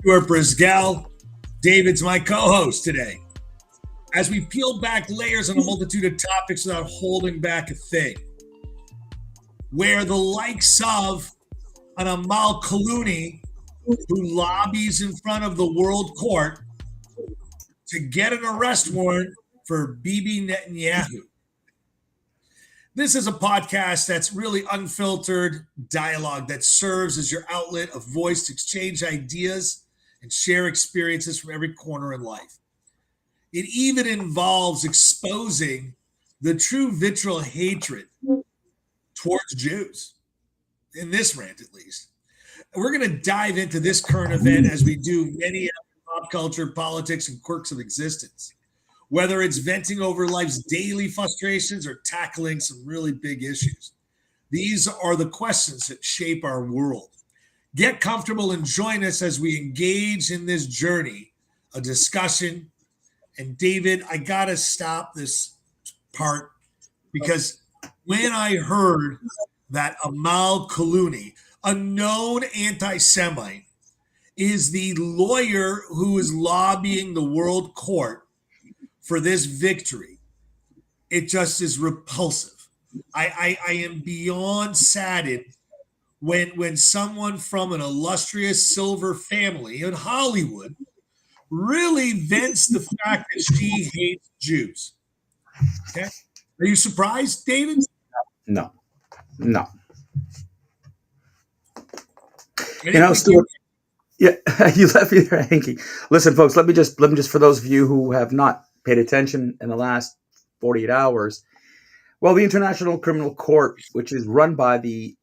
Stuart Brisgell. David's my co-host today. As we peel back layers on a multitude of topics without holding back a thing, where the likes of an Amal Clooney, who lobbies in front of the World Court to get an arrest warrant for Bibi Netanyahu. This is a podcast that's really unfiltered dialogue that serves as your outlet of voice to exchange ideas and share experiences from every corner in life. It even involves exposing the true vitriol hatred towards Jews, in this rant at least. We're going to dive into this current event as we do many pop culture, politics, and quirks of existence. Whether it's venting over life's daily frustrations or tackling some really big issues. These are the questions that shape our world. Get comfortable and join us as we engage in this journey, a discussion. And David, I got to stop this part because when I heard that Amal Clooney, a known anti-Semite, is the lawyer who is lobbying the World Court for this victory, it just is repulsive. I am beyond saddened when someone from an illustrious silver family in Hollywood really vents the fact that she hates Jews. Okay, are you surprised, David? No. Stuart. Yeah, you left me there hanging. Listen, folks, let me just for those of you who have not paid attention in the last 48 hours. Well, the International Criminal Court, which is run by the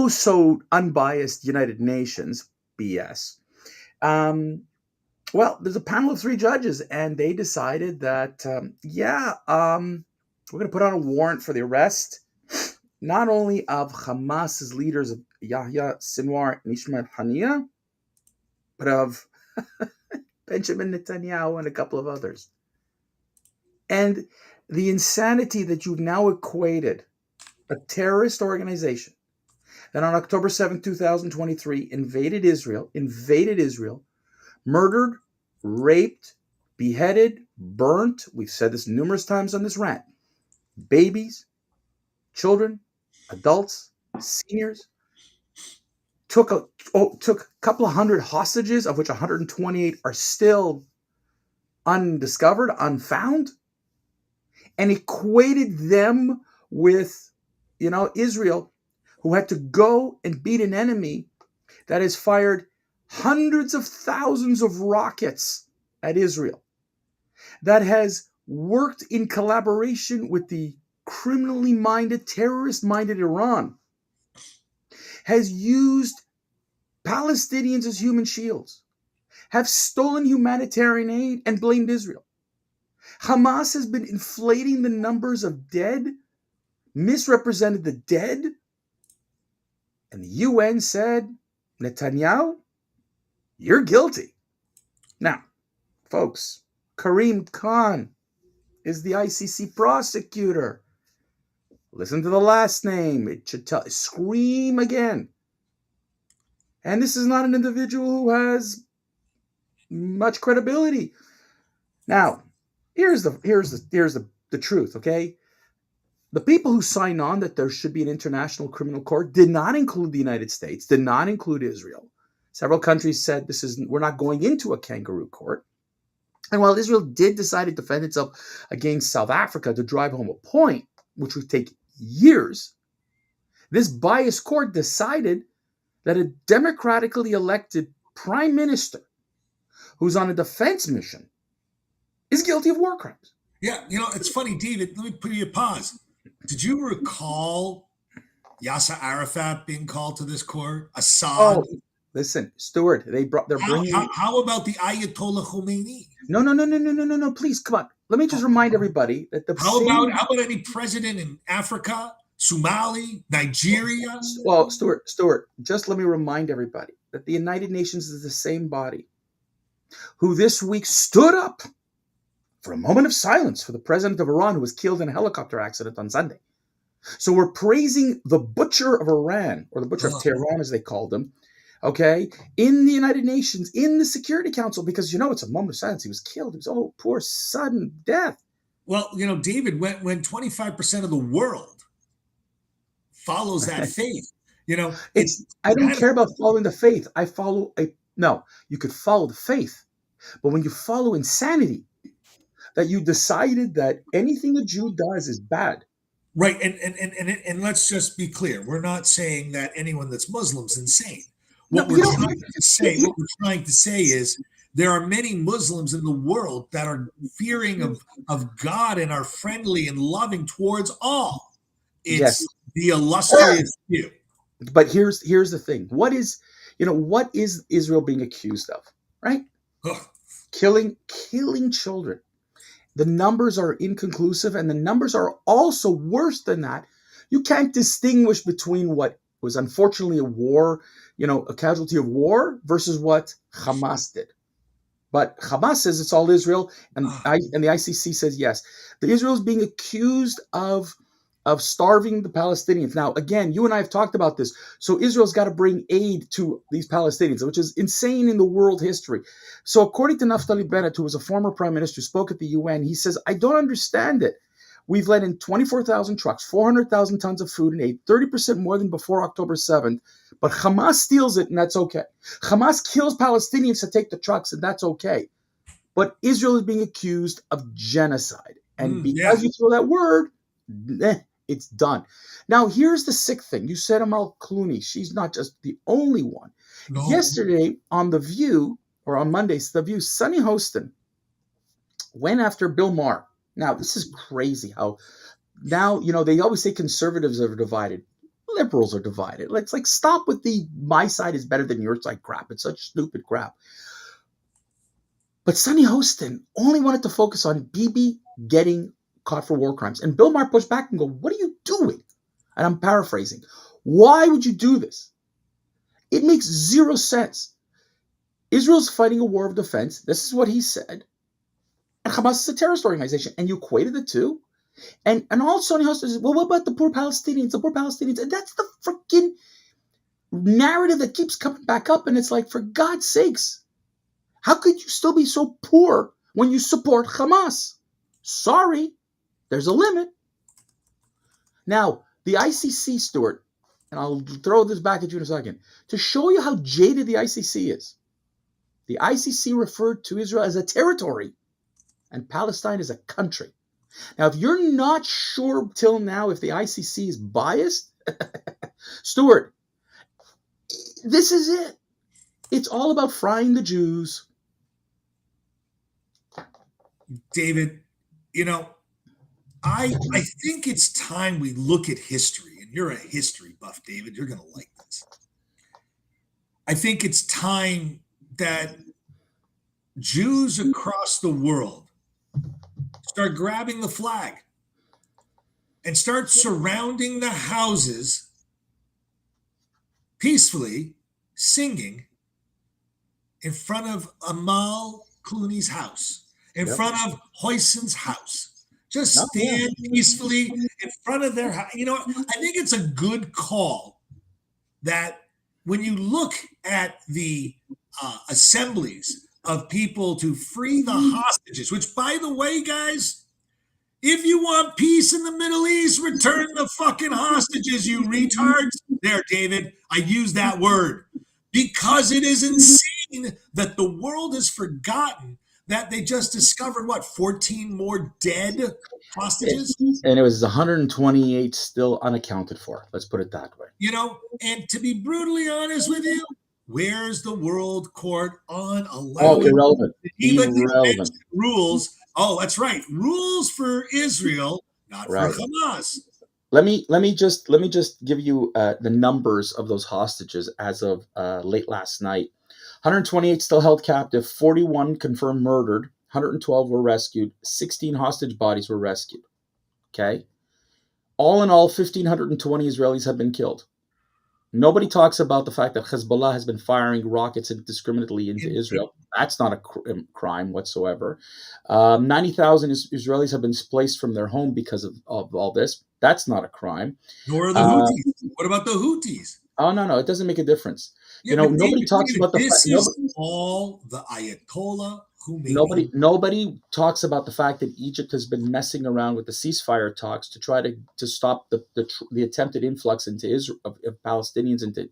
so unbiased United Nations, BS. Well, there's a panel of 3 judges, and they decided that, we're going to put on a warrant for the arrest, not only of Hamas's leaders of Yahya Sinwar and Ismail Haniyeh, but of Benjamin Netanyahu and a couple of others. And the insanity that you've now equated a terrorist organization that on October 7, 2023 invaded Israel, murdered, raped, beheaded, burnt, we've said this numerous times on this rant, babies, children, adults, seniors, took a couple of hundred hostages, of which 128 are still undiscovered, unfound, and equated them with, Israel, who had to go and beat an enemy that has fired hundreds of thousands of rockets at Israel, that has worked in collaboration with the criminally minded, terrorist-minded Iran, has used Palestinians as human shields, have stolen humanitarian aid and blamed Israel. Hamas has been inflating the numbers of dead, misrepresented the dead, and the UN said, Netanyahu, you're guilty. Now, folks, Karim Khan is the ICC prosecutor. Listen to the last name. It should scream again. And this is not an individual who has much credibility. Now, here's the truth, okay? The people who signed on that there should be an international criminal court did not include the United States, did not include Israel. Several countries said we're not going into a kangaroo court. And while Israel did decide to defend itself against South Africa to drive home a point, which would take years, this biased court decided that a democratically elected prime minister who's on a defense mission is guilty of war crimes. Yeah, it's funny, David, let me put you a pause. Did you recall Yasser Arafat being called to this court? Assad? Oh, listen, Stuart, they're bringing... How about the Ayatollah Khomeini? No, please, come on. Let me just remind everybody that How about any president in Africa, Somali, Nigeria? Well, Stuart, just let me remind everybody that the United Nations is the same body who this week stood up for a moment of silence for the president of Iran who was killed in a helicopter accident on Sunday. So we're praising the butcher of Iran, or the butcher of Tehran, as they called him, okay, in the United Nations, in the Security Council, because it's a moment of silence. He was killed. It was poor sudden death. Well, David, when 25% of the world follows that faith, I don't kind of care about following the faith. No, you could follow the faith, but when you follow insanity, that you decided that anything a Jew does is bad. right. And let's just be clear. We're not saying that anyone that's Muslim's insane. No, What we're trying to say is there are many Muslims in the world that are fearing of God and are friendly and loving towards all. It's yes, the illustrious few. but here's the thing. What is Israel being accused of? Right? Ugh. Killing children. The numbers are inconclusive, and the numbers are also worse than that. You can't distinguish between what was unfortunately a war, a casualty of war, versus what Hamas did. But Hamas says it's all Israel, and the ICC says yes. The Israel is being accused of starving the Palestinians. Now, again, you and I have talked about this. So Israel's got to bring aid to these Palestinians, which is insane in the world history. So according to Naftali Bennett, who was a former prime minister, spoke at the UN, he says, I don't understand it. We've let in 24,000 trucks, 400,000 tons of food and aid, 30% more than before October 7th. But Hamas steals it, and that's okay. Hamas kills Palestinians to take the trucks, and that's okay. But Israel is being accused of genocide. And because you throw that word, it's done. Now, here's the sick thing. You said Amal Clooney. She's not just the only one. No. Yesterday on The View, or on Mondays, The View, Sonny Hostin went after Bill Maher. Now, this is crazy how now, they always say conservatives are divided. Liberals are divided. It's like, stop with the my side is better than your side crap. It's such stupid crap. But Sonny Hostin only wanted to focus on Bibi getting caught for war crimes. And Bill Maher pushed back and go, what are you doing? And I'm paraphrasing. Why would you do this? It makes zero sense. Israel's fighting a war of defense. This is what he said. And Hamas is a terrorist organization. And you equated the two. And all Sonny Hostin says, well, what about the poor Palestinians? The poor Palestinians. And that's the freaking narrative that keeps coming back up. And it's like, for God's sakes, how could you still be so poor when you support Hamas? Sorry, there's a limit. Now, the ICC, Stuart, and I'll throw this back at you in a second, to show you how jaded the ICC is. The ICC referred to Israel as a territory and Palestine as a country. Now, if you're not sure till now if the ICC is biased, Stuart, this is it. It's all about frying the Jews. David, I think it's time we look at history, and you're a history buff, David. You're going to like this. I think it's time that Jews across the world start grabbing the flag and start surrounding the houses peacefully, singing in front of Amal Clooney's house, in front of Hostin's house. Just stand peacefully in front of their house. I think it's a good call that when you look at the assemblies of people to free the hostages, which, by the way, guys, if you want peace in the Middle East, return the fucking hostages, you retards. There, David, I use that word because it is insane that the world has forgotten that they just discovered, 14 more dead hostages? And it was 128 still unaccounted for. Let's put it that way. And to be brutally honest with you, where's the world court on allowing irrelevant rules? Oh, that's right. Rules for Israel, not for Hamas. Let me just give you the numbers of those hostages as of late last night. 128 still held captive, 41 confirmed murdered, 112 were rescued, 16 hostage bodies were rescued. Okay? All in all, 1,520 Israelis have been killed. Nobody talks about the fact that Hezbollah has been firing rockets indiscriminately into Israel. That's not a crime whatsoever. 90,000 Israelis have been displaced from their home because of all this. That's not a crime. Nor are the Houthis. What about the Houthis? Oh, no, it doesn't make a difference. Yeah, but Nobody talks David, about the fact. this is all the Ayatollah Khomeini. Nobody talks about the fact that Egypt has been messing around with the ceasefire talks to try to stop the attempted influx into Israel of Palestinians into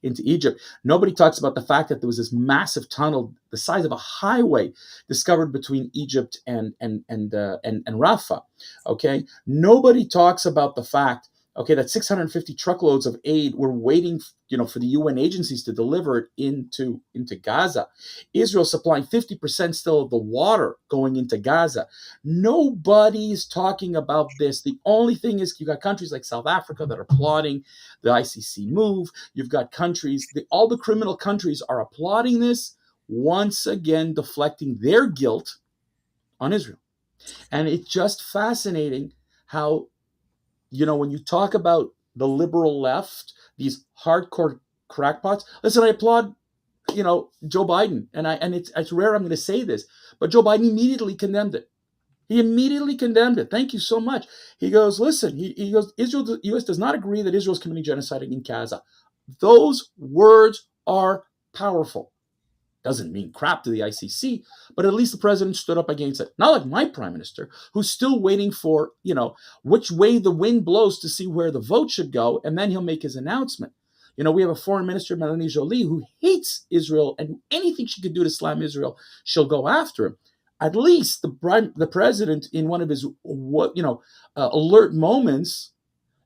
Egypt. Nobody talks about the fact that there was this massive tunnel the size of a highway discovered between Egypt and Rafah. Okay, nobody talks about the fact, okay, that 650 truckloads of aid were waiting, for the UN agencies to deliver it into Gaza. Israel supplying 50% still of the water going into Gaza. Nobody's talking about this. The only thing is, you got countries like South Africa that are applauding the ICC move. You've got countries, all the criminal countries are applauding this, once again deflecting their guilt on Israel. And it's just fascinating how, when you talk about the liberal left, these hardcore crackpots. Listen, I applaud, Joe Biden, and it's rare I'm going to say this, but Joe Biden immediately condemned it. He immediately condemned it. Thank you so much. He goes, listen, he goes, the U.S. does not agree that Israel is committing genocide in Gaza. Those words are powerful. Doesn't mean crap to the ICC, but at least the president stood up against it. Not like my prime minister, who's still waiting for, which way the wind blows to see where the vote should go, and then he'll make his announcement. We have a foreign minister, Melanie Joly, who hates Israel, and anything she could do to slam Israel, she'll go after him. At least the president, in one of his alert moments,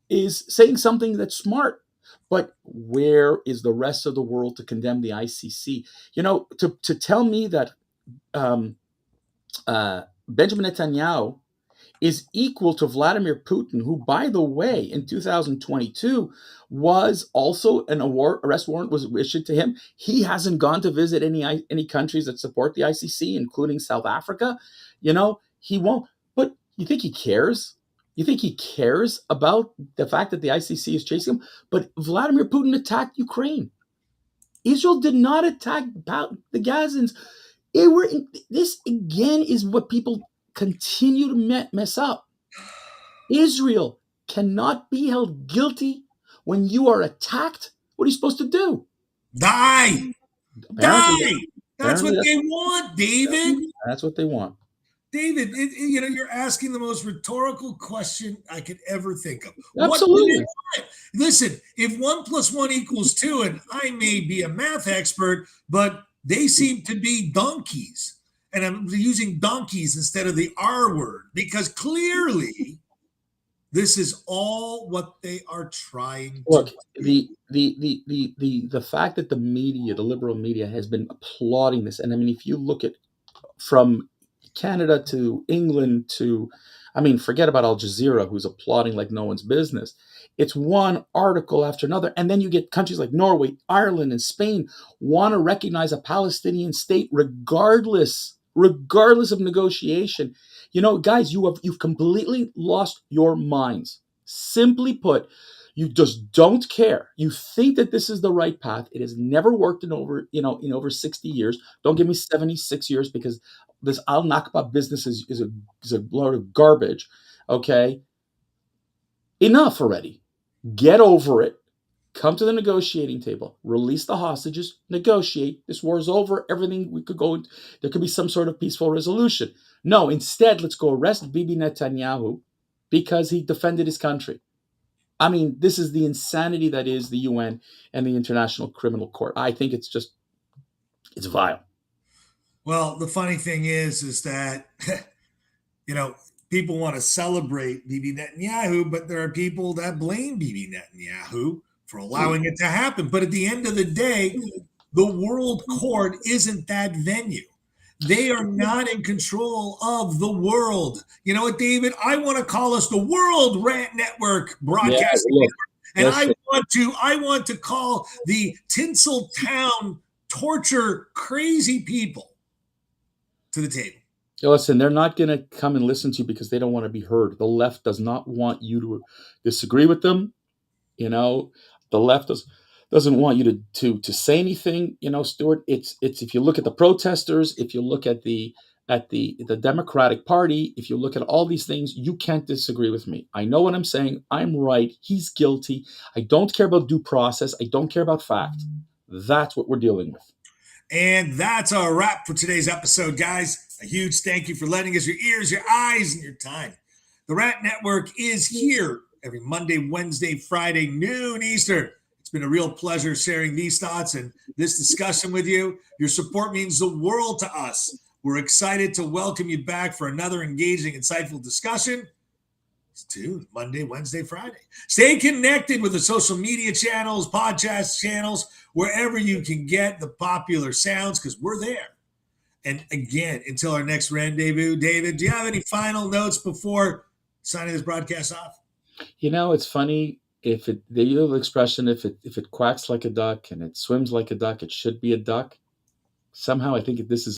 is saying something that's smart. But where is the rest of the world to condemn the ICC? To tell me that Benjamin Netanyahu is equal to Vladimir Putin, who, by the way, in 2022 was also an arrest warrant was issued to him. He hasn't gone to visit any countries that support the ICC, including South Africa. He won't. But you think he cares? You think he cares about the fact that the ICC is chasing him? But Vladimir Putin attacked Ukraine. Israel did not attack the Gazans. This, again, is what people continue to mess up. Israel cannot be held guilty when you are attacked. What are you supposed to do? Die! Apparently, That's what they want, David. That's what they want. David, you're asking the most rhetorical question I could ever think of. Absolutely. Listen, if 1 + 1 = 2, and I may be a math expert, but they seem to be donkeys. And I'm using donkeys instead of the R word, because clearly this is all what they are trying to do. The fact that the media, the liberal media, has been applauding this, and I mean, if you look at from Canada to England to, forget about Al Jazeera, who's applauding like no one's business. It's one article after another. And then you get countries like Norway, Ireland, and Spain want to recognize a Palestinian state regardless of negotiation. Guys, you've completely lost your minds. Simply put, you just don't care. You think that this is the right path. It has never worked in over 60 years. Don't give me 76 years, because this Al Nakba business is a load of garbage. Okay? Enough already. Get over it. Come to the negotiating table. Release the hostages. Negotiate. This war is over. Everything we could go. There could be some sort of peaceful resolution. No, instead, let's go arrest Bibi Netanyahu because he defended his country. This is the insanity that is the UN and the International Criminal Court. I think it's vile. Well, the funny thing is that, people want to celebrate Bibi Netanyahu, but there are people that blame Bibi Netanyahu for allowing it to happen. But at the end of the day, the World Court isn't that venue. They are not in control of the world. You know what, David? I want to call us the World Rant Network Broadcasting Network. And I want to call the Tinseltown torture crazy people to the table. Listen, they're not going to come and listen to you because they don't want to be heard. The left does not want you to disagree with them. The left doesn't want you to say anything. Stuart. It's if you look at the protesters, if you look at the Democratic Party, if you look at all these things, you can't disagree with me. I know what I'm saying. I'm right. He's guilty. I don't care about due process. I don't care about fact. That's what we're dealing with. And that's a wrap for today's episode, guys. A huge thank you for lending us your ears, your eyes, and your time. The Rant Network is here every Monday, Wednesday, Friday, noon Eastern. It's been a real pleasure sharing these thoughts and this discussion with you. Your support means the world to us. We're excited to welcome you back for another engaging, insightful discussion. Stay tuned Monday, Wednesday, Friday. Stay connected with the social media channels, podcast channels, wherever you can get the popular sounds, because we're there. And again, until our next rendezvous, David, do you have any final notes before signing this broadcast off? You know, it's funny. The old expression, if it quacks like a duck and it swims like a duck, it should be a duck. Somehow I think this is